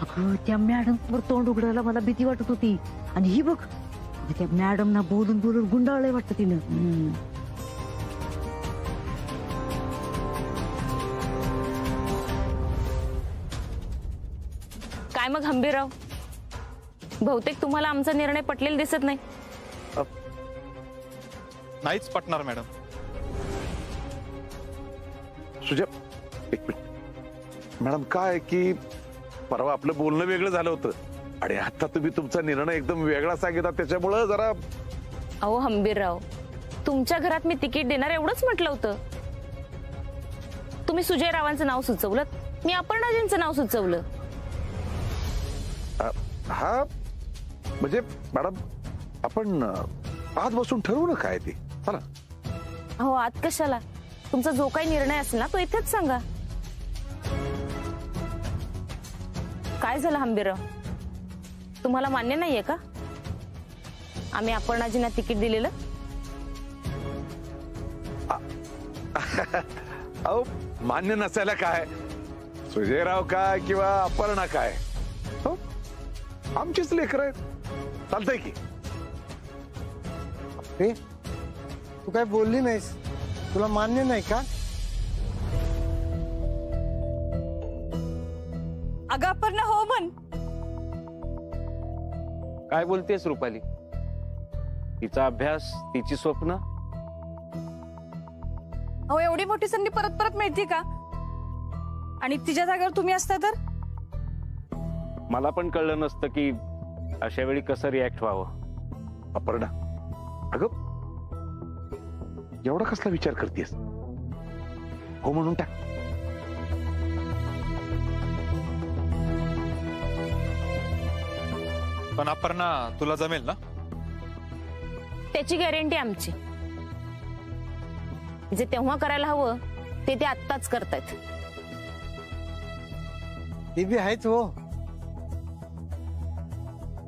अगं त्या मॅडम वर तोंड उघडायला मला भीती वाटत होती. आणि ही बघ त्या मॅडम ना बोलून बोलून गुंडाळलंय वाटतं तिनं. काय मग हंबीरराव, बहुतेक तुम्हाला आमचा निर्णय पटलेला दिसत नाही. नाहीच पटणार मॅडम. सुजय एक मिनिट. मॅडम काय की परवा आपलं बोलणं वेगळं झालं होतं आणि आता तुम्ही तुमचा निर्णय एकदम वेगळा सांगितला, त्याच्यामुळं जरा. अहो हंबीरराव, तुमच्या घरात मी तिकीट देणार एवढंच म्हटलं होतं. तुम्ही सुजय रावांचं नाव सुचवलं, मी अपर्णाजींचं नाव सुचवलं. हा म्हणजे मॅडम आपण आज बसून ठरवू ना काय ते. चला. हो आत कशाला, तुमचा जो काही निर्णय असेल ना तो इथेच सांगा. काय झालं हंबीरराव, तुम्हाला मान्य नाहीये का आम्ही अपर्णाजींना तिकीट दिलेलं? अहो मान्य नसायला काय, सुजयराव काय किंवा अपर्णा काय, हो आमचीच लेकर आहेत, चालतंय की. तू काय बोलली नाहीस, तुला मान्य नाही का? अगं अपर्णा हो म्हण. काय बोलतेस रुपाली? तिचा अभ्यास, तिची स्वप्न. अहो एवढी मोठी संधी परत परत मिळते का? आणि तिच्या जागेवर तुम्ही असता तर? मला पण कळलं नसतं की अशा वेळी कसं रिॲक्ट व्हावं. अपर्णा अगं एवढा कसला विचार करतेस, हो म्हणून टाक. पण अपर्णा तुला जमेल ना? त्याची गॅरंटी आमची. जे तेव्हा करायला हवं ते आत्ताच करतायत. ती बी आहेच हो.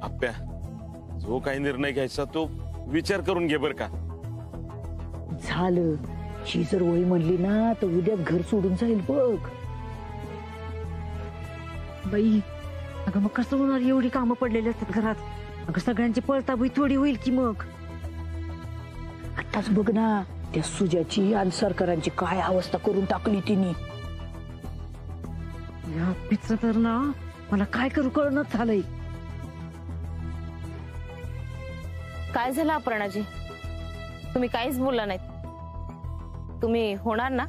आप्या, जो काही निर्णय घ्यायचा तो विचार करून घे बर का. झालं, ही जर वही म्हणली ना तर उद्या घर सोडून जाईल बघ. बाई अगं मग कसं होणार, एवढी कामं पडलेली असतात घरात. अगं सगळ्यांची पळताबळी थोडी होईल की मग. आताच बघ ना त्या सुजाची आणि सरकारांची काय अवस्था करून टाकली तिने. या पिझ्झा तर ना मला काय करू कळणच झालंय. काय झालं अपर्णाजी, तुम्ही काहीच बोलला नाहीत. तुम्ही होणार ना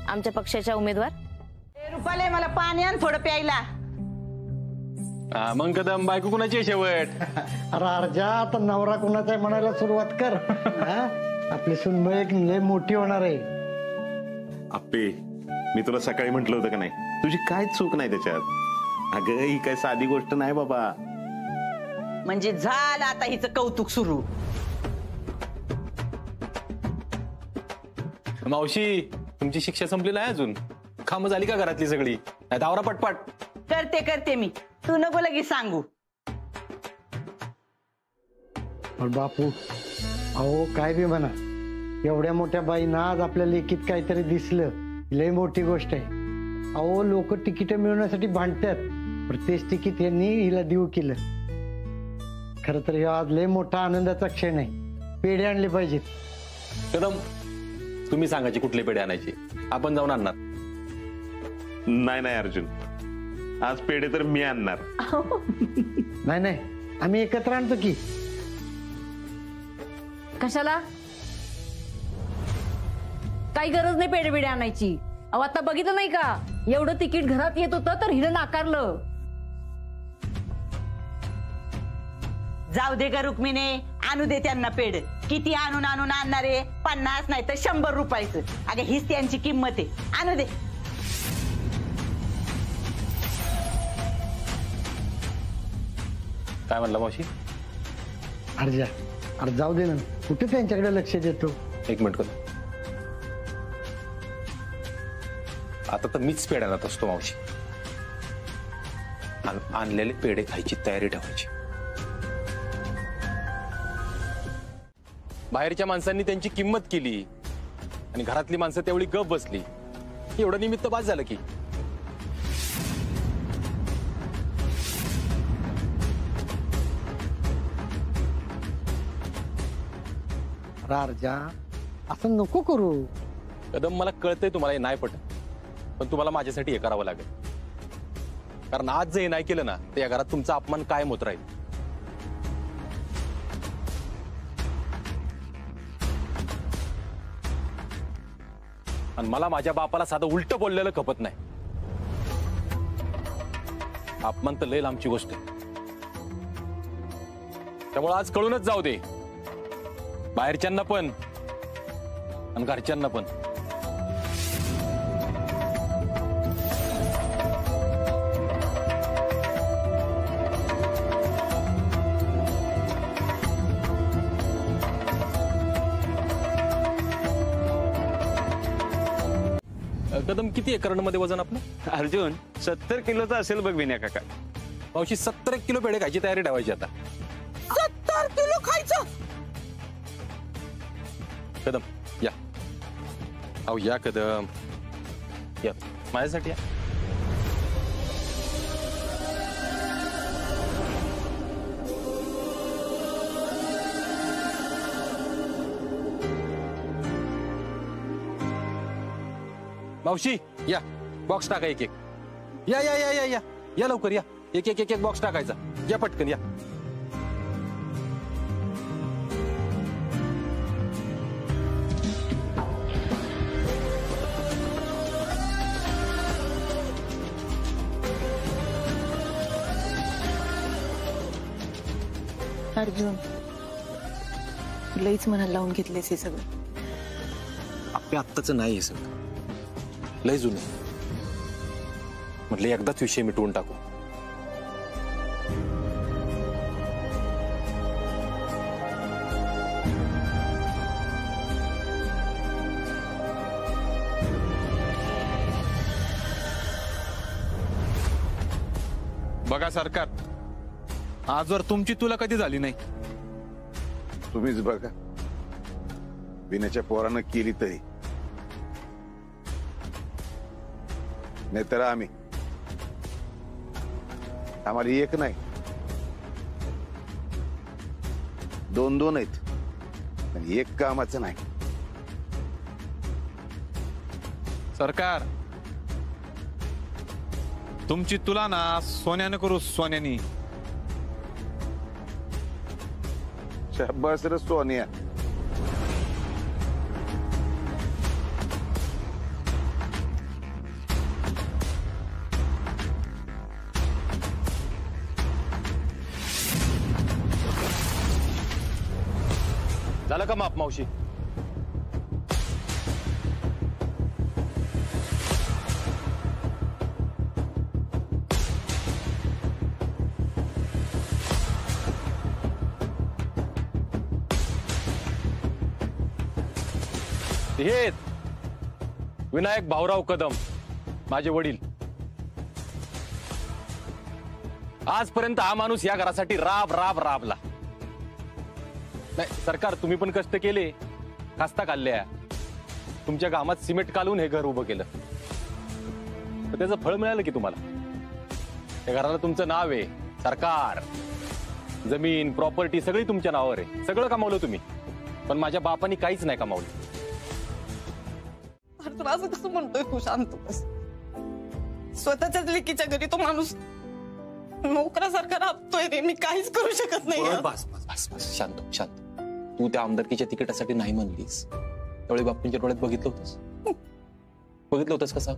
आमच्या पक्षाच्या उमेदवार? रुपाले मला पाणी आण थोडं प्यायला. मग कदम बायको कुणाची शेवट? अरे अर्जा आता नवरा कुणाचा आहे म्हणायला सुरुवात कर. आपली सुनबाई एक लय मोठी होणार आहे. आप्पे, मी तुला सकाळी म्हंटल होतं का नाही, तुझी काय चूक नाही त्याच्यात. अगं ही काय साधी गोष्ट नाही बाबा. म्हणजे झालं आता हिचं कौतुक सुरू. मावशी, तुमची शिक्षा संपली नाही अजून? कामं झाली का घरातली सगळी? नाही आवरा पटपट. करते मी, तू नको लगेच सांगू. बापू अहो काय बी म्हणा, एवढ्या मोठ्या बाईंना आज आपल्या लेकीत काहीतरी दिसलं लय मोठी गोष्ट आहे. अहो लोक तिकीट मिळवण्यासाठी भांडतात, पण तेच तिकीट यांनी हिला देऊ केलं. खर तर हे आज लय मोठा आनंदाचा क्षण आहे. पेढे आणले पाहिजेत. कदम, तुम्ही सांगायचे कुठले पेढे आणायचे, आपण जाऊन आणणार. नाही अर्जुन, आज पेढे तर मी आणणार. नाही आम्ही एकत्र आणतो की. कशाला? काही गरज नाही पेढे बिडे आणायची. अहो आता बघितलं नाही का, एवढं तिकीट घरात येत होतं तर हिनं नाकारलं. जाऊ दे का रुक्मिणे, आणू दे त्यांना पेढ. किती आणून आणणार आहे? 50 नाही तर 100 रुपयाचं. अगं हीच त्यांची किंमत आहे, आणू दे. काय म्हणला मावशी? अर्जा अरे जाऊ दे ना, कुठे त्यांच्याकडे लक्ष देतो. एक मिनिट कर. आता तर मीच पेढे आणत असतो मावशी. आणलेले पेढे खायची तयारी ठेवायची. बाहेरच्या माणसांनी त्यांची किंमत केली आणि घरातली माणसं तेवढी गप बसली. एवढं निमित्त बास झालं की. राजा असं नको करू. कदम, मला कळतंय तुम्हाला हे नाही पटत, पण तुम्हाला माझ्यासाठी हे करावं लागेल. कारण आज जर हे नाही केलं ना तर या घरात तुमचा अपमान कायम होत राहील. आणि मला माझ्या बापाला साधं उलट बोललेलं खपत नाही. अपमान तर लय लांबची गोष्ट आहे. त्यामुळे आज कळूनच जाऊ दे, बाहेरच्यांना पण आणि घरच्यांना पण. कदम, किती आहे करंडमध्ये वजन आपलं? अर्जुन 70 किलोचं असेल बघ विनय काका. मावशी 70 किलो पेढे खायची तयारी ठेवायची आता. 70 किलो खायचं? कदम या. अहो या कदम, या माझ्यासाठी या. मावशी या, बॉक्स टाका एक एक. या या या या या या लवकर या. एक एक एक एक बॉक्स टाकायचा. या पटकन या. अर्जुन, लईच मनाला लावून घेतलेस हे सगळं. आपल्या आत्ताच नाही हे सगळं, लय जुनं. म्हटलं एकदाच विषय मिटवून टाकू. बघा सरकार, आजवर तुमची तुला कधी झाली नाही. तुम्हीच बघा, विण्याच्या पोरानं केली तरी, नाहीतर आम्हाला एक नाही, दोन दोन आहेत, पण एक कामाचं नाही. सरकार, तुमची तुला ना सोन्याने करू, सोन्यानी. शाबास रे सोनिया. झालं का माप मावशी? हे विनायक भाऊराव कदम, माझे वडील. आजपर्यंत हा माणूस या घरासाठी राब राब राबला. नाही सरकार, तुम्ही पण कष्ट केले, खास्ता खाल्ल्या. तुमच्या गावात सिमेंट कालून हे घर उभं केलं, तर त्याचं फळ मिळालं की तुम्हाला. त्या घराला तुमचं नाव आहे, सरकार, जमीन, प्रॉपर्टी सगळी तुमच्या नावावर आहे. सगळं कमावलं तुम्ही, पण माझ्या बापानी काहीच नाही कमावलं. तुला असं कसं म्हणतोय तू? शांत बस. स्वतःच्याच लेकीच्या घरी तो माणूस नोकरासारखा राबतोय रे. मी काहीच करू शकत नाही. बस बस बस बस, शांत शांत. तू त्या आमदारकीच्या तिकिटासाठी नाही म्हणलीस, त्यावेळी बापूंच्या डोळ्यात बघितलं होतंस कसा?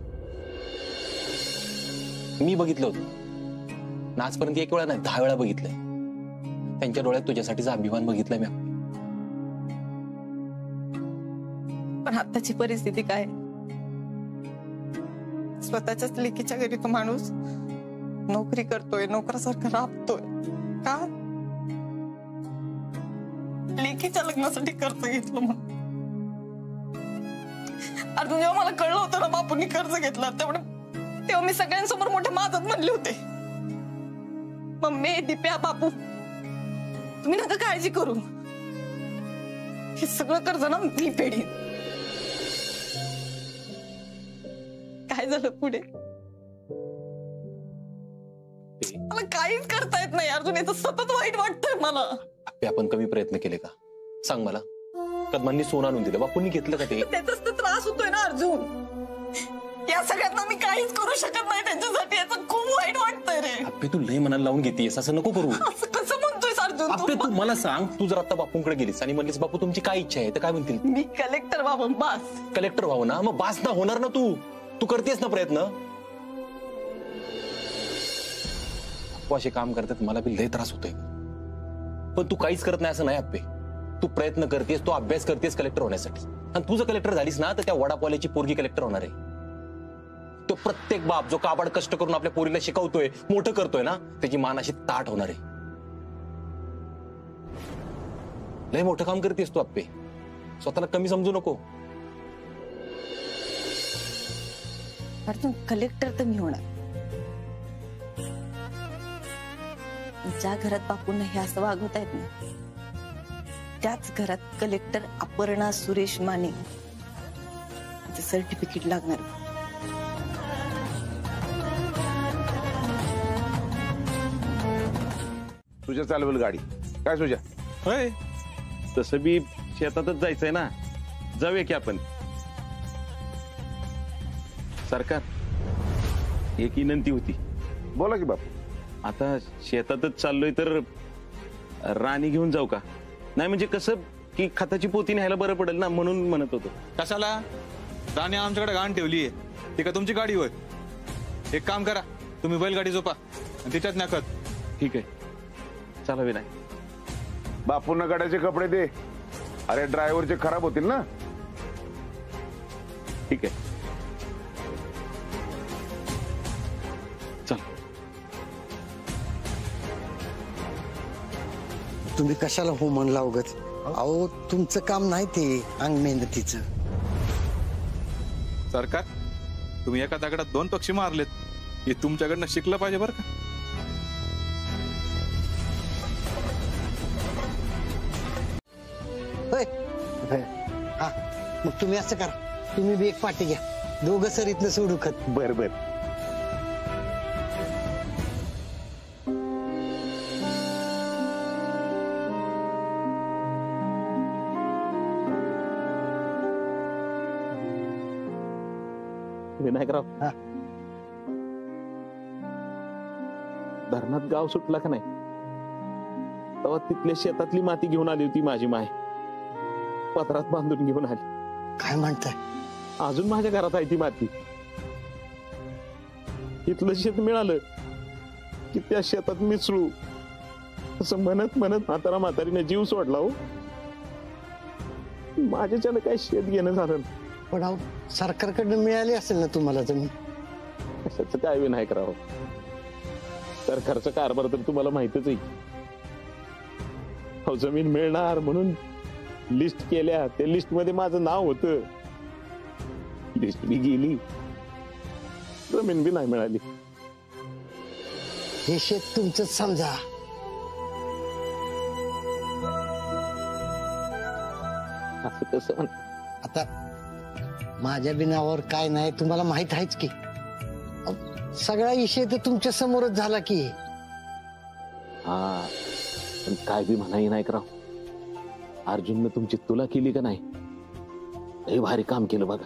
मी बघितलं होतं. आजपर्यंत एक वेळा नाही 10 वेळा बघितलंय. त्यांच्या डोळ्यात तुझ्यासाठीचा अभिमान बघितलाय मी. पण आताची परिस्थिती काय? स्वतःच्याच लेकीच्या घरी तो माणूस नोकरी करतोय, नोकरासारखा राबतोय. का? लेकीच्या लग्नासाठी कर्ज घेतलं मग. अर्जुन, जेव्हा मला कळलं होतं ना बापूंनी कर्ज घेतलं, तेव्हा मी सगळ्यांसमोर मोठे माजत म्हणले होते, मम्मी, दिप्या, बापू, तुम्ही नका काळजी करू, हे सगळं कर्ज ना मी फेडीन. काय झालं पुढे? मला काहीच करता येत नाही अर्जुन. याचं सतत वाईट वाटतंय मला. आपण कमी प्रयत्न केले का? सांग मला. कदमांनी सोनं आणून दिलं, बापूंनी घेतलं का ते? त्याचाच तर त्रास होतोय ना अर्जुन. या सगळ्यांना मी काहीच करू शकत नाही त्यांच्यासाठी. याचं खूप वाईट वाटतंय रे. अप्पे तू लय मनाला लावून घेतेस, असं नको करू. असं कसं म्हणतोयस अर्जुन अप्पे तू मला सांग, तू जर आता बापूंकडे गेलीस आणि म्हणलीस बापू तुमची काय इच्छा आहे, तर काय म्हणतील? मी कलेक्टर व्हावं बास. कलेक्टर व्हावं ना, मग बास ना होणार ना. तू करतेस ना प्रयत्न. बापू असे काम करतात, मला बी लय त्रास होतोय. पण तू काहीच करत नाही असं नाही अप्पे. तू प्रयत्न करतेस, तू अभ्यास करतेस कलेक्टर होण्यासाठी. आणि तू जर कलेक्टर झालीस ना, तर त्या वडापावल्याची पोरगी कलेक्टर होणार आहे. तो प्रत्येक बाप जो काबाड कष्ट करून आपल्या पोरीला शिकवतोय, मोठं करतोय ना, त्याची मान अशी ताट होणार आहे. लय मोठं काम करतेस तू अप्पे, स्वतःला कमी समजू नको. अर्जुन कलेक्टर तर मी होणार. ज्या घरात बापूंना हे असं वागवतायत ना, त्याच घरात कलेक्टर अपर्णा सुरेश माने सर्टिफिकेट लागणार. तुझ्या चालवेल गाडी काय सुजा? होय, तसं बी शेतातच जायचंय ना, जाऊया की आपण. सरकार, एक विनंती होती. बोला की बाप. आता शेतातच चाललोय तर राणी घेऊन जाऊ का? नाही म्हणजे कसं की खताची पोती न्यायला बरं पडेल ना, म्हणून म्हणत होतो. कशाला? राणी आमच्याकडे घाण ठेवलीये, ती का तुमची गाडी होय? एक काम करा, तुम्ही बैलगाडी झोपा आणि तिच्यात नाकत. ठीक आहे, चला विनाय. बापूंना गाड्याचे कपडे दे. अरे ड्रायव्हरचे खराब होतील ना. ठीक आहे, चल. तुम्ही कशाला हो म्हणला उगच? अहो तुमचं काम नाही ते अंग मेहनतीचं. सरकार, तुम्ही एका दगडात दोन पक्षी मारलेत, हे तुमच्याकडनं शिकलं पाहिजे बरं का. हा मग तुम्ही असं करा, तुम्ही बी एक पाठी घ्या, दोघं सरीतनं सोडू खत. बर बर. विनायकराव, धरणात गाव सुटला का नाही, तेव्हा तिथल्या शेतातली माती घेऊन आली होती माझी माय, पत्रात बांधून घेऊन आली. काय म्हणताय? अजून माझ्या घरात आहे ती माती. इथलं शेत मिळालं की त्या शेतात मिसळू, असं म्हणत म्हणत म्हातारीने जीव सोडला. हो, माझ्याच्यानं काय शेत घेणं झालं. पण अहो सरकारकडनं मिळाली असेल ना तुम्हाला जमीन? कशाचं काय विनायकराव, सरकारचा कारभार तर तुम्हाला माहितच आहे. हो, जमीन मिळणार म्हणून लिस्ट केल्या, त्या लिस्ट मध्ये माझं नाव होतं. लिस्ट बी गेली, जमीन बी नाही मिळाली. हे शेत तुमचंच समजा. असं कसं म्हण? आता माझ्या बिनावर काय नाही तुम्हाला माहित आहेच की. सगळा विषय तर तुमच्या समोरच झाला की. हा, पण काय बी म्हणा विनायकराव, अर्जुननं तुमची तुला केली का नाही? लय भारी काम केलं बघा.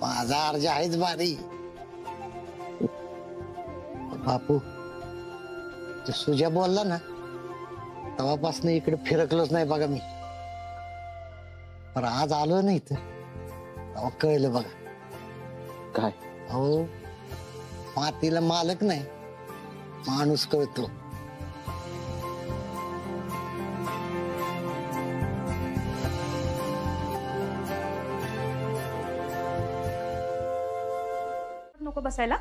माझा अर्ज आहेच भारी. बापू ते सुजा बोलला ना, तेव्हापासून इकडे फिरकलोच नाही बघा मी. पण आज आलो नाही तर तेव्हा कळलं बघा. काय? अहो मातीला मालक नाही, माणूस कळतो. नको बसायला?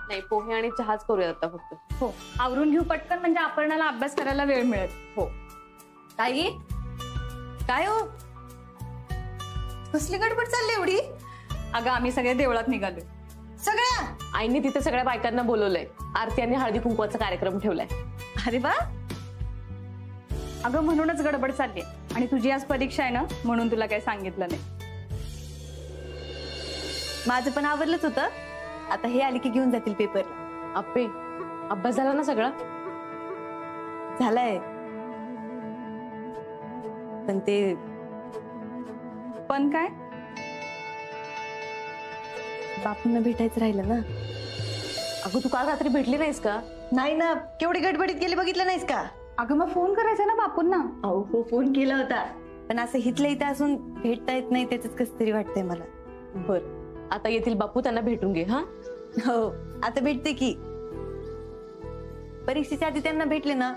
नाही, पोहे आणि चहाच करूया आता फक्त. हो, आवरून घेऊ पटकन, म्हणजे अपर्णाला अभ्यास करायला वेळ मिळेल. हो. ताई, काय हो, कसली गडबड चालली एवढी? अगं आम्ही सगळे देवळात निघालो. सगळ्या? आईने तिथे सगळ्या बायकांना बोलवलंय. आरती आणि हळदी कुंकवाचा कार्यक्रम ठेवलाय. अरे वा. अगं म्हणूनच गडबड चालली. आणि तुझी आज परीक्षा आहे ना, म्हणून तुला काही सांगितलं नाही. माझं पण आवरलंच होतं. आता हे आली की घेऊन जातील पेपर. अप्पे, अभ्यास झाला ना सगळा? झालाय. पण ते पण काय? बापूंना भेटायचं राहिलं ना. अगं तू काल रात्री भेटली नाहीस का? नाही ना, केवढी गडबडीत गेली बघितलं नाहीस का? अगं मग फोन करायचा ना बापूंना. अहो हो, फोन केला होता, पण असं हिथलं इथं असून भेटता येत नाही, त्याच कसं तरी वाटतंय मला. बर, आता येतील बापू, त्यांना भेटून घे. हा हो, आता भेटते की. परीक्षेच्या आधी त्यांना भेटले ना,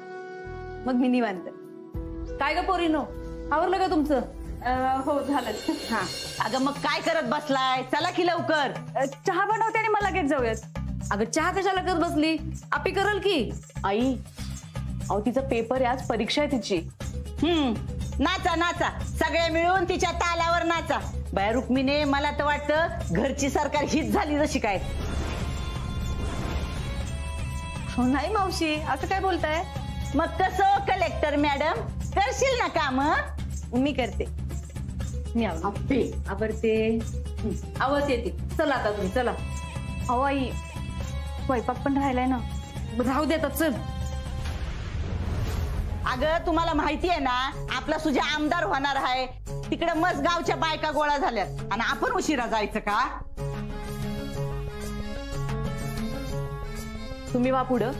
मग मी निवांत. काय ग पोरीनो, आवरलं का तुमचं? हो झालं. हा, अगं मग काय करत बसलाय? चला की लवकर. चहा बनवते आणि मला लगेच जाऊयात. अगं चहा कशाला करत बसली? आपी करल की. आई, अहो तिचा पेपर आहे आज, परीक्षा आहे तिची. नाचा नाचा, सगळे मिळून तिच्या तालावर नाचा. बाया रुक्मिणी, मला तर वाटतं घरची सरकार हीच झाली जशी काय. हो नाही मावशी, असं काय बोलताय? मग कसं कलेक्टर मॅडम, करशील ना काम? मी करते. मी आवडते. आवाज येते. चला आता तुम्ही चला. अहो आई, स्वयंपाक पण राहिलाय ना. राहू देतात, चल. अगं तुम्हाला माहिती आहे ना, आपला सुजा आमदार होणार आहे. तिकडे मस्त गावच्या बायका गोळा झाल्यात आणि आपण उशिरा जायचं का? तुम्ही वा पुढं,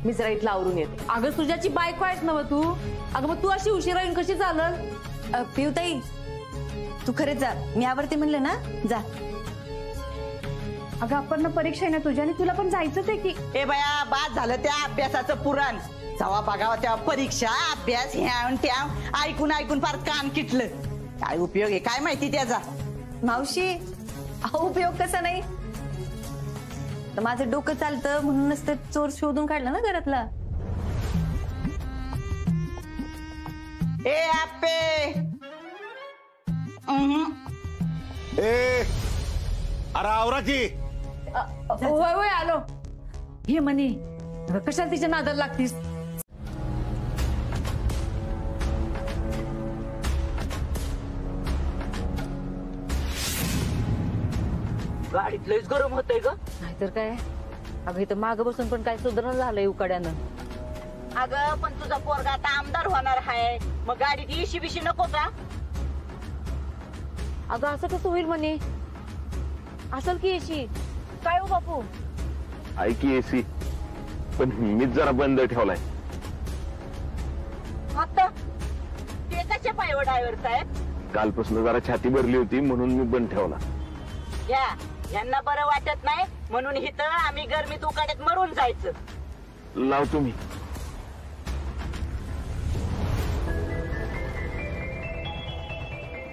मी जरा इथलं आवरून येते. अगं तुझ्याची बायको आहेस ना तू. अगं मग तू अशी उशिरा येऊन कशी चालल? पिऊताई, तू खरंच जा. मी आवडते म्हणलं ना, जा. अगं आपण परीक्षा आहे ना तुझ्या, आणि तुला पण जायचंच आहे की. ए बया, बाद झालं त्या अभ्यासाचं पुराण. जवा बघावा त्या परीक्षा, अभ्यास, ह्याव त्या ऐकून ऐकून फार कान किटलं. काय उपयोग आहे काय माहिती त्याचा. मावशी, अहो उपयोग कसा नाही. तर माझं डोकं चालतं म्हणूनच तर चोर शोधून काढला ना घरातला. ए आप्पे, ए अरे आवराची. होय होय आलो. हे म्हणे, कशाला तिच्या नादाला लागतीस? गाडीत लयच गरम होतंय ग. नाहीतर काय. अगं इथं माग बसून पण काय सुधारणा झालंय उकाड्यानं. अगं पण तुझा पोरगा आता आमदार होणार आहे, मग गाडीत इशी बिशी नको का? अगं असं कसं होईल म्हणे? असल की येशी. काय हो बापू? ऐकी एसी, पण मीच जरा बंद ठेवलाय. आता ते कशा पायवर ड्रायव्हर साहेब? कालपासून जरा छाती भरली होती म्हणून मी बंद ठेवला. यांना बरं वाटत नाही म्हणून इथं आम्ही गरमीत उकाड्यात मरून जायचं. लाव तुम्ही.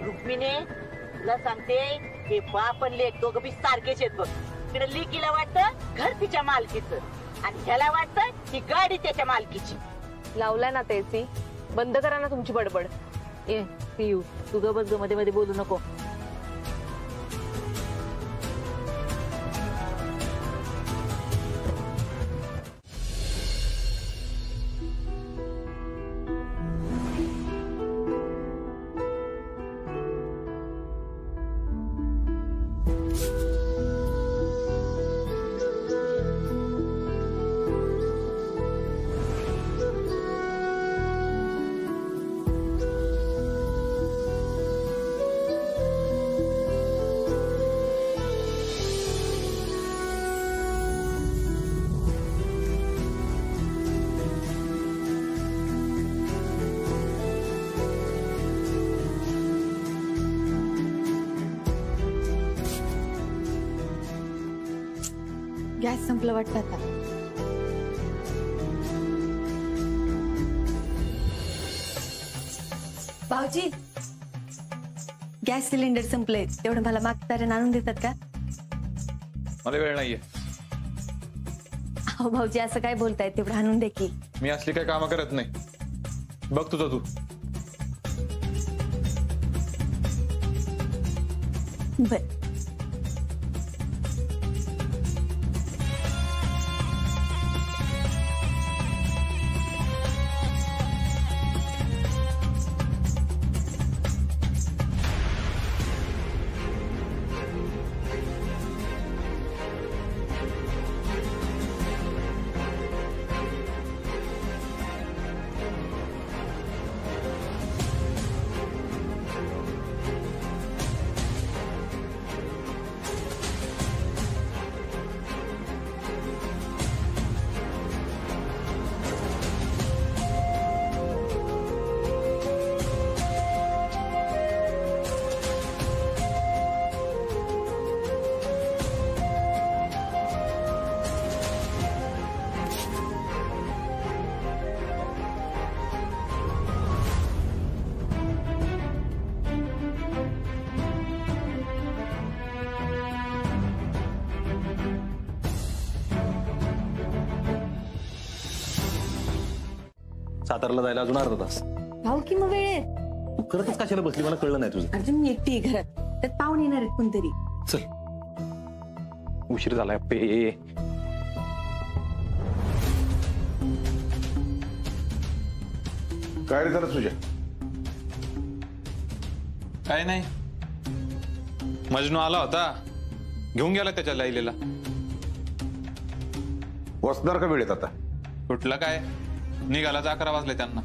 रुक्मिणी, तुला सांगते, हे बाप आणि लेक दोघं बी सारखेच आहेत बघ. इकडे लेकीला वाटतं घर तिच्या मालकीचं, आणि ह्याला वाटतं ही गाडी त्याच्या मालकीची. लावलाय ना त्याची, बंद करा ना तुमची बडबड. ए पियू, तू ग बस, मध्ये मध्ये बोलू नको. गॅस संपलं वाटतं आता. भाऊजी, गॅस सिलेंडर संपलंय, तेवढं मला मागताना आणून देतात का? मला वेळ नाहीये. अहो भाऊजी, असं काय बोलताय? तेवढं आणून दे की. मी असली काही कामं करत नाही. बघ तुझं तू. बर. सातारला जायला अजून अर्धा तास. भाऊ की मग वेळ आहे. तू खरंच कशाला बसली मला कळलं नाही तुझं. अर्जुन मी एकटी आहे घरात, त्यात पाहुणे येणार आहेत कोणतरी. चल उशीर झालाय पे. काय रे झालं तुझ्या? काय नाही, मजनू आला होता, घेऊन गेला त्याच्या लैलेला. वसणार का वेळेत आता? कुठलं काय, निघालाच 11 वाजले त्यांना.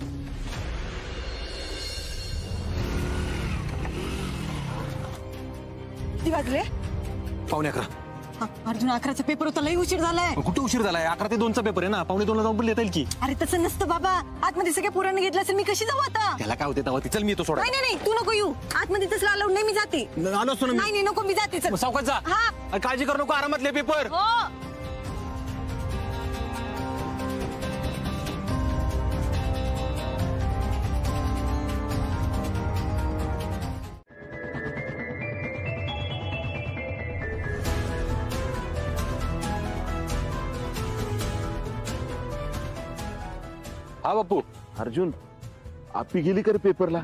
किती वाजले? 11:15. अर्जुन 11चा पेपर होता, लई उशीर झालाय. कुठे उशीर झालाय? 11 ते 2चा पेपर आहे ना, 2:45 जाऊन पण येता येईल की. अरे तसं नसतं बाबा, आतमध्ये सगळ्या पोरांनी घेतलं असेल, मी कशी जाऊ आता? त्याला काय होते तेव्हा, चल मी येतो सोडा. नाही नाही नाही, तू नको येऊ, आतमध्ये तसलं अलाउड नाही, मी जाते. आलो असतो ना मी. नाही नाही नको, मी जाते. चल. सावकाश जा. हा काळजी करू नको, आरामातले पेपर. हो. हा बापू. अर्जुन आपी गेली का रे पेपरला?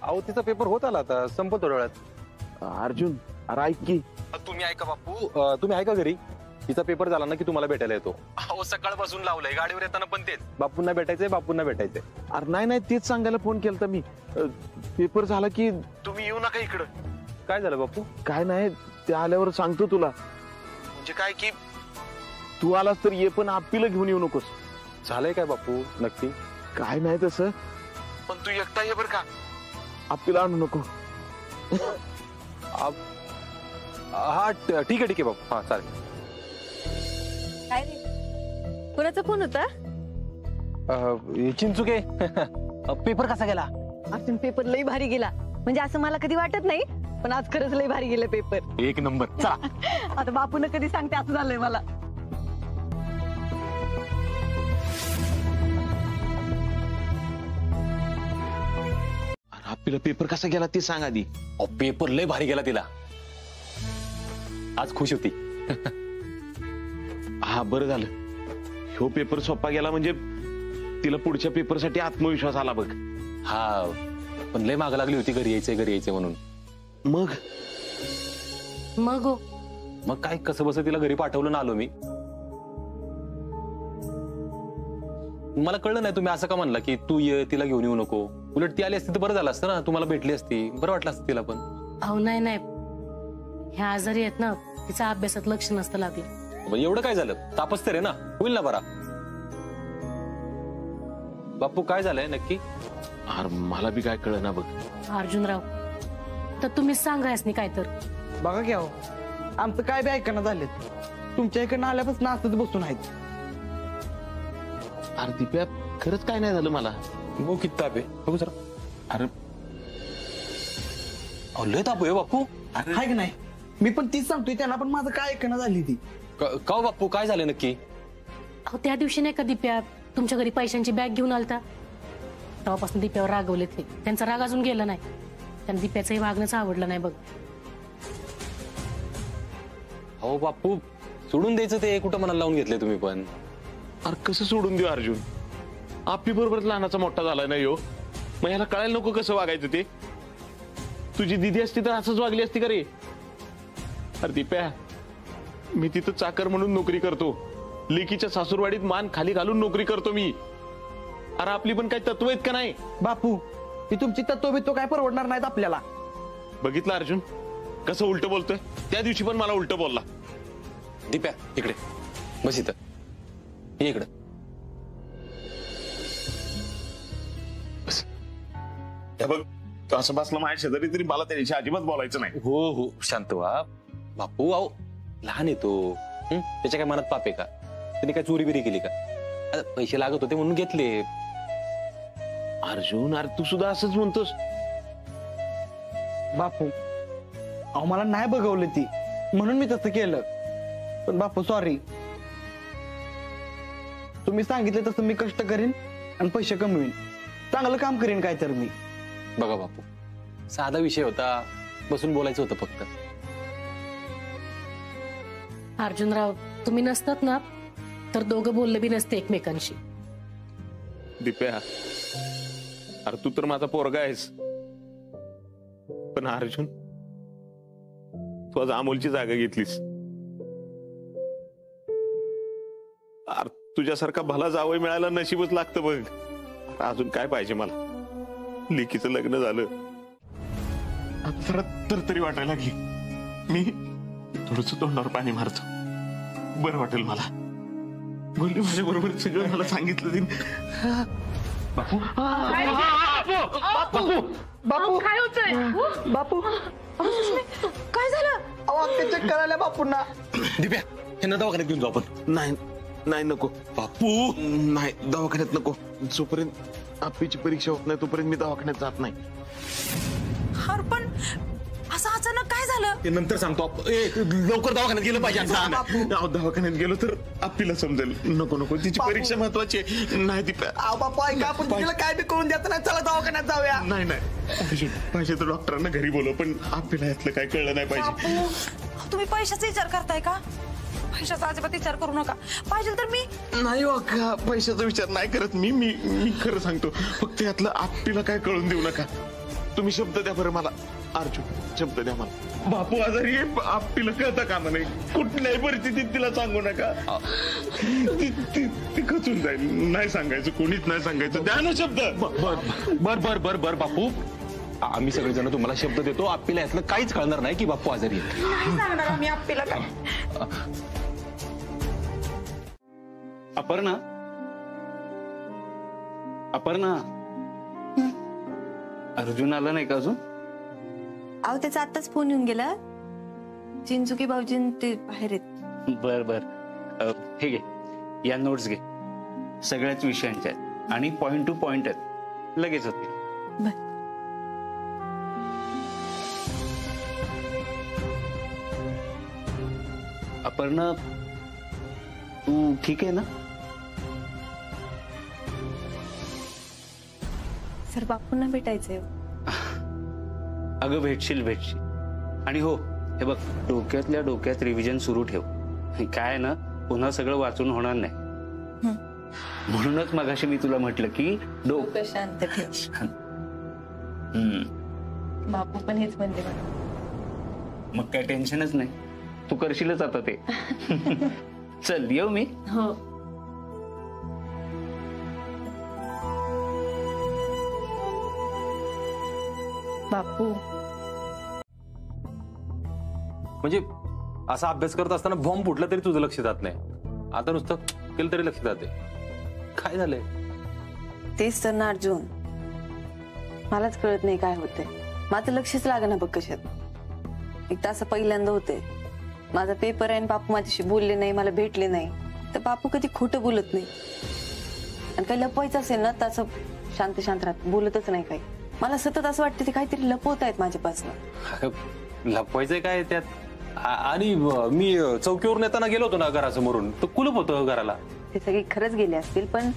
अहो तिचा पेपर होत आला आता, संपत थोड्या वेळात. अर्जुन अरे ऐक की. तुम्ही ऐका बापू, तुम्ही ऐका घरी. तिचा पेपर झाला ना की तुम्हाला भेटायला येतो. अहो सकाळपासून लावलंय, गाडीवर येताना पण तेच, बापूंना भेटायचंय, बापूंना भेटायचंय. अरे नाही नाही, तेच सांगायला फोन केलता मी. पेपर झाला की तुम्ही येऊ नका इकडं. काय झालं बापू? काय नाही, ते आल्यावर सांगतो तुला. म्हणजे काय की तू आलास तर ये, पण आपीला घेऊन येऊ नकोस. झालंय काय बापू नक्की? काय नाही तसं, पण तू एकटा ये बर का, आपीला आणू नको. हा ठीक आहे बापू. हा चालेल. काय रे, कोणाचा फोन होता? चिंचुके. पेपर कसा गेला? अर्जुन पेपर लई भारी गेला, म्हणजे असं मला कधी वाटत नाही, पण आज खरंच लई भारी गेलं पेपर. 1 नंबर. चला आता बापून कधी सांगते असं झालंय मला. आपल्याला पेपर कसा गेला ते सांग आधी. पेपर लय भारी गेला तिला, आज खुश होती. हा बरं झालं, ह्यो पेपर सोपा गेला म्हणजे तिला पुढच्या पेपरसाठी आत्मविश्वास आला बघ. हा पण लय माग लागली होती, घरी यायचंय म्हणून. मग मग काय कसं बस तिला घरी पाठवलं ना आलो मी. मला कळलं नाही तुम्ही असं का म्हणला की तू ये, तिला घेऊन येऊ नको. उलट ती आली असती तर बरं झालं असतं ना, तुम्हाला भेटली असती, बरं वाटलं असतं तिला पण. अहो नाही नाही, ह्या आजारी आहेत ना, तिचा अभ्यासात लक्ष नसतं लागलं. एवढं काय झालं, तापच तर आहे ना, होईल ना बरा. बापू काय झालंय नक्की? अरे मला बी काय कळलं ना बघ. अर्जुनराव तर तुम्हीच सांगा यासनी काय तर. बघा घ्या, आमचं काय बी ऐकणं झालेत, तुमच्या इकडनं आल्यापासून असंच बसून आहेत. अरे दिप्या खरंच काय नाही झालं मला. बघू किती ताप आहे, बघू जरा. अरे लय ताप आहे बापू. हाय की नाही, मी पण तीच सांगतोय त्यांना, पण माझं काय ऐकणं झाली ती. का बापू काय झालं नक्की? अहो त्या दिवशी नाही का दिप्या तुमच्या घरी पैशांची बॅग घेऊन आलता, तेव्हापासून दिप्यावर रागवले ते. त्यांचा राग अजून गेला नाही, त्यांना दिप्याचंही वागणंच आवडलं नाही बघ. हो बापू सोडून द्यायचं ते, कुठं मनाला लावून घेतले तुम्ही पण. अरे कसं सोडून देऊ अर्जुन, आपली बरोबर लहानाचा मोठा झालाय ना यो, मग ह्याला कळायला नको कसं वागायचं ते. तुझी दिदी असती तर असंच वागली असती का रे? अरे दीप्या, मी तिथं चाकर म्हणून नोकरी करतो, लेकीच्या सासूरवाडीत मान खाली घालून नोकरी करतो मी. अरे आपली पण काही तत्व आहेत का नाही? बापू ही तुमची तत्वबित्व काय परवडणार नाहीत आपल्याला. बघितलं अर्जुन कसं उलट बोलतोय, त्या दिवशी पण मला उलट बोलला. दीप्या इकडे बस, इथं ये इकडं बस. बघ तो असं बसला माझ्या शेजारी तरी मला त्याच्याशी अजिबात बोलायचं नाही. हो हो शांत व्हा बापू. अहो लहान येतो, त्याच्या काय मनात पाप आहे का? त्याने काय चोरी बिरी केली का? पैसे लागत होते म्हणून घेतले. अर्जुन अरे तू सुद्धा असंच म्हणतोस. बापू अहो मला नाही बघवलं ती, म्हणून मी तसं केलं. पण बापू सॉरी, तुम्ही सांगितलं तसं मी कष्ट करीन आणि पैसे कमवीन, चांगलं काम करीन काय तर मी. बघा बापू, साधा विषय होता, बसून बोलायचं होतं फक्त. अर्जुनराव तुम्ही नसतात ना तर दोघं बोलले बी नसते एकमेकांशी. दिप्या, अरे तू तर माझा पोरगा आहेस, पण अर्जुन तू आज अमोलची जागा घेतलीस. अरे तुझ्यासारखा भला जावई मिळायला नशीबच लागतं बघ. अजून काय पाहिजे मला? लेकीचं लग्न झालं, आता जरा तरतरी वाटायला लागली. मी थोडस तोंडावर पाणी मारतो, बरं वाटेल मला. बोलली माझ्या बरोबर सगळं मला सांगितलं तिने. बापू बापू बापू काय होतंय? बापू काय झालं? चेक करायला बापूंना. दिप्या, यांना दवाखान्यात घेऊन जाऊ आपण. नाही नाही नको बापू, नाही दवाखान्यात नको. जोपर्यंत आप्पीची परीक्षा होत नाही तोपर्यंत मी दवाखान्यात जात नाही. अरे पण असं अचानक काय झालं? ते नंतर सांगतो. लवकर दवाखान्यात गेलं पाहिजे. दवाखान्यात गेलो तर आप्पीला समजेल. नको नको, तिची परीक्षा महत्वाची आहे. नाही दिप्या बापू ऐका, आपण तिला काय बी करून देत नाही. चला दवाखान्यात जाऊया. नाही नाही, पाहिजे तर डॉक्टरांना घरी बोलव, पण आप्पीला यातलं काय कळलं नाही पाहिजे. तुम्ही पैशाचा विचार करताय का? पैशाचा अजिबात विचार करू नका. पाहिजे तर मी नाही हो का, पैशाचा विचार नाही करत मी. मी मी खरं सांगतो. फक्त यातलं आप्पीला काय कळून देऊ नका. तुम्ही शब्द द्या बरं मला. अर्जुन, शब्द द्या मला. बापू आजारी आप्पीला कळतं कामा नाही. कुठल्याही परिस्थितीत तिला सांगू नका. ती खचून जाईल. नाही सांगायचं, कोणीच नाही सांगायचं. द्या ना शब्द. बर बर बर बर बापू, आम्ही सगळेजण तुम्हाला शब्द देतो. आप्पीला यातलं काहीच कळणार नाही की बापू आजारी आहे. नाही सांगणार आम्ही आप्पीला काय. अपर्णा, अपर्णा, अर्जुन आला नाही का अजून? अहो त्याचा आताच फोन येऊन गेला. चिंचुकी भाऊजीन ते बाहेर आहेत. बर बर, हे घे, या नोट्स घे. सगळ्याच विषयांच्या आहेत आणि पॉइंट टू पॉइंट आहेत. लगेच होते. अपर्णा, तू ठीक आहे ना? सर बापूंना भेटायचंय. अगं भेटशील भेटशील. आणि हो, हे बघ, डोक्यातल्या डोक्यात रिव्हिजन सुरू ठेव. काय ना, पुन्हा सगळं वाचून होणार नाही. म्हणूनच मगाशी मी तुला म्हटलं की डोकं शांत ठेव. बापू पण हेच म्हणले मला. मग काय टेन्शनच नाही. तू करशीलच आता ते. चल येऊ मी. हो. बापू म्हणजे असा अभ्यास करत असताना बॉम्ब फुटला तरी तुझं लक्ष जात नाही. आता नुसतं केलं तरी लक्ष जाते. काय झालंय? तेच तर ना अर्जुन, मलाच कळत नाही काय होतंय. माझं लक्षच लागेना बघ कशात. एकदा असं पहिल्यांदा होतंय. माझा पेपर आहे आणि बापू माझ्याशी बोलले नाही, मला भेटले नाही. तर बापू कधी खोटं बोलत नाही. आणि काही लपवायचं असेल ना तर असं शांत शांत राहत, बोलतच नाही काही. मला सतत असं वाटतं ते काहीतरी लपवत आहेत माझ्यापासून. लपवायचंय काय त्यात? आणि मी चौकीवरून येताना गेलो होतो ना घरासमोरून, तर कुलूप होतं घराला. ते सगळे खरंच गेले असतील, पण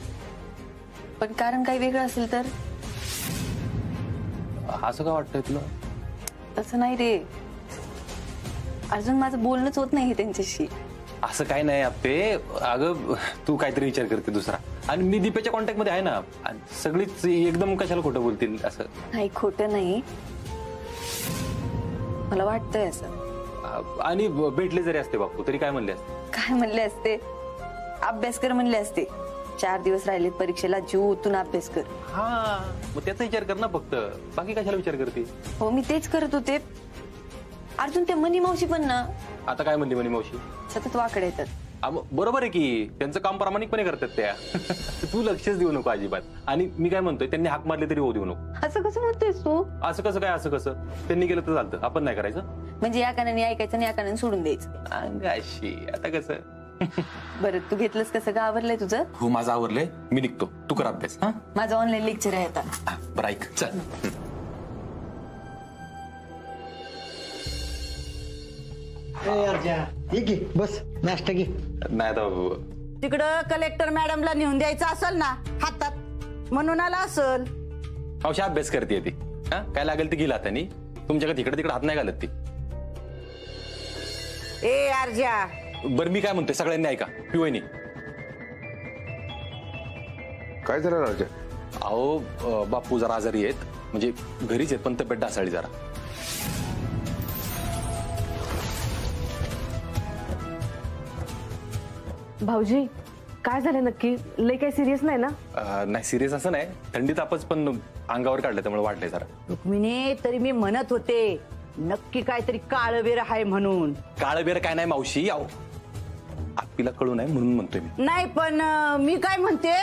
कारण काही वेगळं असेल तर. असं का वाटतंय तुला? तसं नाही रे अर्जुन, माझं बोलणंच होत नाही त्यांच्याशी. असं काय नाही आप्पे. अगं तू काहीतरी विचार करते दुसरा. आणि मी दीपेच्या कॉन्टॅक्ट मध्ये आहे ना. सगळीच एकदम कशाला खोटं बोलतील असं? नाही, खोटं नाही, मला वाटतंय असं. आणि भेटले जरी असते बापू तरी काय म्हणले असते? काय म्हणले असते? अभ्यास कर म्हणले असते. 4 दिवस राहिलेत परीक्षेला, जीव ओतून अभ्यास कर. हा, मग त्याचा विचार कर ना फक्त. बाकी कशाला विचार करते? हो, मी तेच करत होते. अर्जुन, ते मनी मावशी पण ना. आता काय म्हणते मनी मावशी? सतत वाकडे येतात. बरोबर आहे की, त्यांचं काम प्रामाणिकपणे करतात त्या. तू लक्षच देऊ नको अजिबात. आणि मी काय म्हणतोय, त्यांनी हाक मारले तरी होऊ देऊ नको. असं कसं म्हणतोयस तू? असं कसं काय? असं कसं? त्यांनी केलं तर चालतं, आपण नाही करायचं? म्हणजे या कानाने ऐकायचं आणि या कानाने सोडून द्यायचं. अंगाशी आता कसं? बरं, तू घेतलंस कसं? का आवरलंय तुझं? हो, माझं आवरलंय. मी निघतो, तू कर अभ्यास. हा, माझं ऑनलाईन लेक्चर आहे आता. बरं ऐक, चल. बस नाश्ता घे. नाही आता तिकडं कलेक्टर मॅडमला नेऊन द्यायचं असेल ना हातात, म्हणून आला असेल. मावशी अभ्यास करते ती. हा, काय लागेल ते गेला त्यांनी. तुमच्याकडे तिकडे तिकडे हात नाही घालत ती. ए अर्जा, बरं मी काय म्हणतोय, सगळ्यांनी ऐका. पिवणी काय झालं राजा? अहो बापू जरा आजारी आहेत, म्हणजे घरीच आहेत पण तब्येत ढासळली जरा. भाऊजी काय झालं नक्की? लय काही सिरियस नाही ना? नाही सिरियस असं नाही, थंडी तापच पण अंगावर काढलं त्यामुळे वाढलंय जरा. रुक्मिणी तरी मी म्हणत होते नक्की काहीतरी काळवेर आहे म्हणून. काळबेर काय नाही मावशी, अहो आपल्याला कळू नाही म्हणून म्हणतोय मी. नाही पण मी काय म्हणते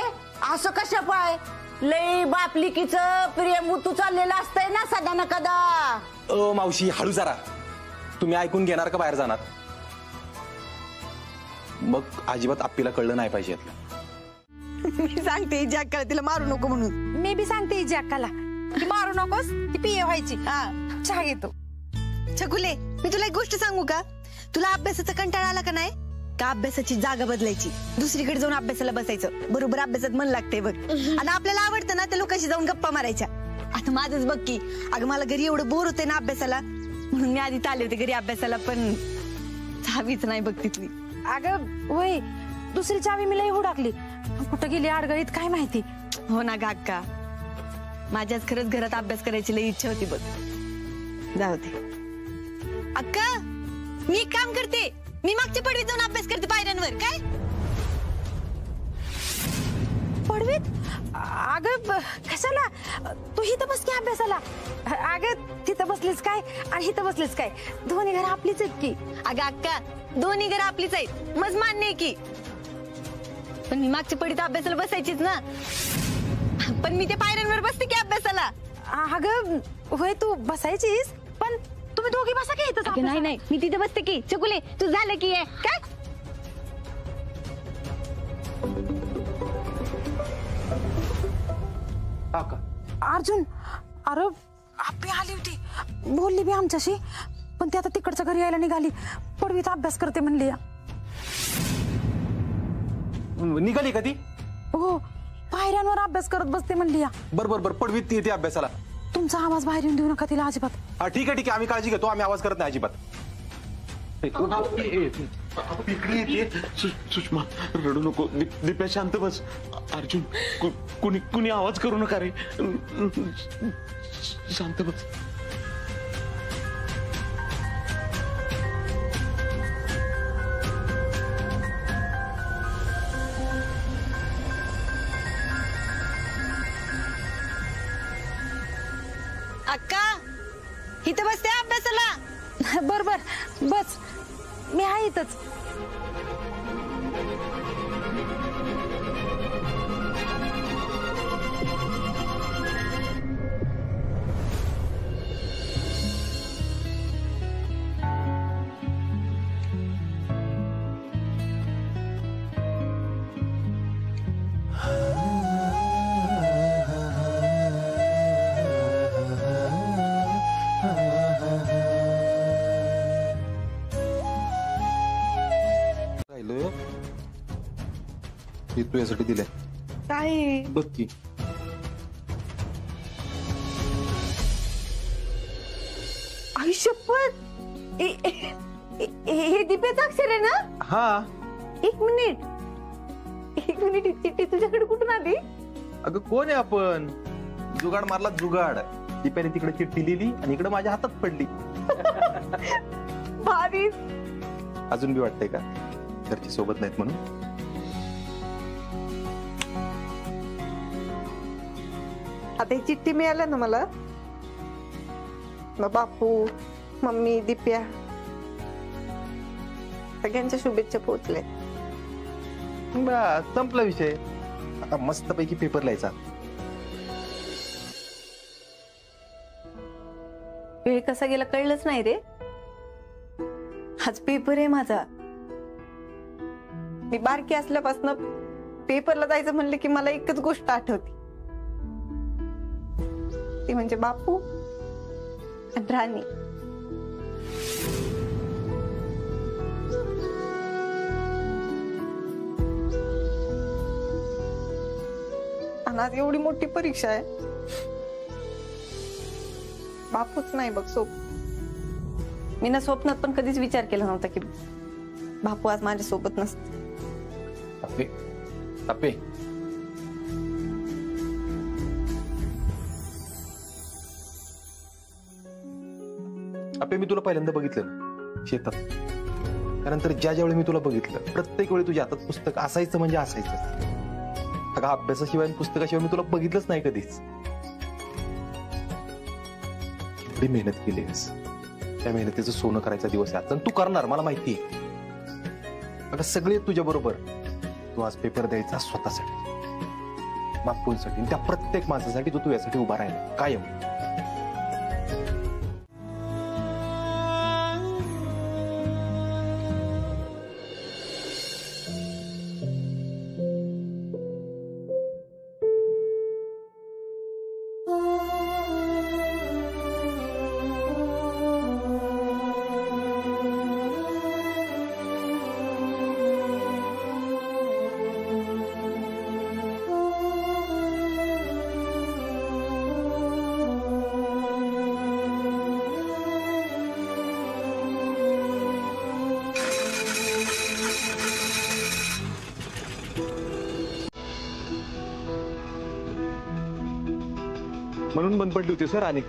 असं कशा पाय लय बापलिकीच प्रेम तू चाललेलं असतंय ना सदा न कदा. मावशी हळू जरा, तुम्ही ऐकून घेणार का बाहेर जाणार? मग अजिबात आपल्याला कळलं नाही पाहिजे. मी सांगते जॅकाला तिला मारू नको म्हणून. मी बी सांगते जॅकाला ती मारू नकोस, ती पिये व्हायची. हा चहा घेतो. छकुले मी तुला एक गोष्ट सांगू का? तुला अभ्यासाचा कंटाळा आला का नाही का अभ्यासाची जागा बदलायची, दुसरीकडे जाऊन अभ्यासाला बसायचं. बरोबर अभ्यासात मन लागतंय बघ. आणि आपल्याला आवडतं ना त्या लोकांशी जाऊन गप्पा मारायच्या. आता माझंच बघ की, अगं मला घरी एवढं बोर होते ना अभ्यासाला, म्हणून मी आधी आले होते घरी अभ्यासाला, पण चावीच नाही बघ तिथली. अगं वय दुसरी चावी मी लई हुडाकली, कुठं गेली अडगळीत काय माहिती. हो ना काका, माझ्याच खरंच घरात अभ्यास करायची लई इच्छा होती बघ. जाऊ दे. अक्का मी एक काम करते, मी मागच्या पडवीत जाऊन अभ्यास करते पायऱ्यांवर. काय पडवीत? अगं कशाला, तू इथं बस की अभ्यासाला. अगं तिथं बसलीस काय आणि इथं बसलीस काय, दोन्ही घर आपलीच आहेत की. अगं अक्का दोन्ही घर आपलीच आहेत, मज मान्य आहे की, पण मी मागच्या पडीत अभ्यासाला बसायचीच ना. पण मी ते पायऱ्यांवर बसते की अभ्यासाला. अगं होय तू बसायचीस, पण तुम्ही दोघी बसा की इथं. नाही नाही मी तिथे बसते की. चकुले तू झालं की आहे काय? अर्जुन अरे आपली आली होती, बोलली बी आमच्याशी, पण ती आता तिकडच्या घरी यायला निघाली. पडवीत अभ्यास करते म्हणली. निघाली का ती? हो पायऱ्यांवर अभ्यास करत बसते म्हणली. बर बर बर, पडवीत ती येते अभ्यासाला. तुमचा आवाज बाहेर येऊन देऊ नका तिला अजिबात. हा ठीक आहे ठीक आहे, आम्ही काळजी घेतो, आम्ही आवाज करत नाही अजिबात. इकडे येते. सुषमा रडू नको, दिप्या शांत बस. अर्जुन कुणी आवाज करू नका रे, शांत बस. अक्का इथं बसते अभ्यासाला. बर बर बस, मी आहे इथंच. तू यासाठी दिले काय बघ की. आयुष्यपत हे दिपेचं अक्षर आहे ना? हा. एक मिनिट ही चिठ्ठी तुझ्याकडे कुठून आली? अगं कोण आहे आपण? जुगाड मारला जुगाड. दीप्याने तिकडे चिठ्ठी लिहिली आणि इकडे माझ्या हातात पडली. भारी. अजून बी वाटतंय का घरची सोबत नाहीत म्हणून? आता ही चिठ्ठी मिळाल्या ना मला, बापू मम्मी दिप्या सगळ्यांच्या शुभेच्छा पोहोचले. बस संपला विषय. आता मस्त पैकी पेपर लिहायचा. वेळ कसा गेला कळलंच नाही रे. आज पेपर आहे माझा. मी बारकी असल्यापासून पेपरला जायचं म्हणलं की मला एकच गोष्ट आठवते, ती म्हणजे बापू आणि राणी. आणि आज एवढी मोठी परीक्षा आहे, बापूच नाही बघ सोबत. मी ना स्वप्नात पण कधीच विचार केला नव्हता की बापू आज माझ्या सोबत नसते. अप्पे अप्पे दिप्या, मी तुला पहिल्यांदा बघितलं ना शेतात, त्यानंतर ज्यावेळी मी तुला बघितलं प्रत्येक वेळी तुझ्या हातात पुस्तक असायचं म्हणजे असायचं. अगं अभ्यासाशिवाय पुस्तकाशिवाय मी तुला बघितलंच नाही कधीच. एवढी मेहनत केलीस, त्या मेहनतीचं सोनं करायचा दिवस आहे आणि तू करणार मला माहिती आहे. अगं सगळे तुझ्या बरोबर. तू आज पेपर द्यायचा स्वतःसाठी, बापूंसाठी, त्या प्रत्येक माणसासाठी तू यासाठी उभा राहिला कायम. म्हणून बंद पडली होती सर. आणि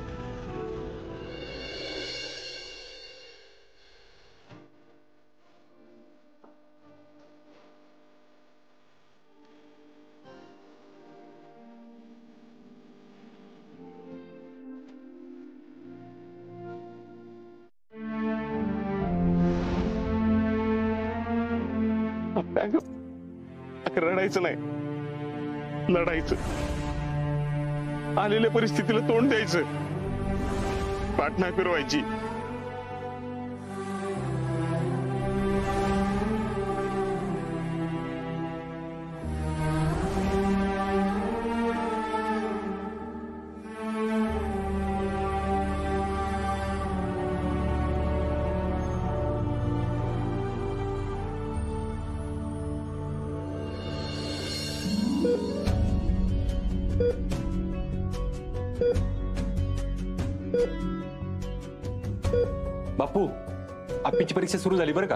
रडायचं नाही, लढायचं. आलेल्या परिस्थितीला तोंड द्यायचं, पाठ नाही फिरवायची. बापू, आप्पीची परीक्षा सुरू झाली बरं का.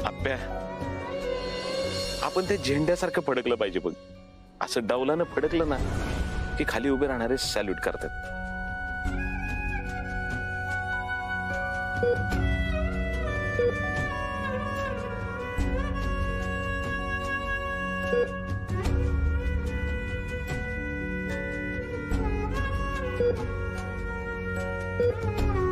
आप्प्या, आपण त्या झेंड्यासारखं फडकलं पाहिजे बघ. असं डावलानं फडकलं ना की खाली उभे राहणारे सॅल्यूट करतात. you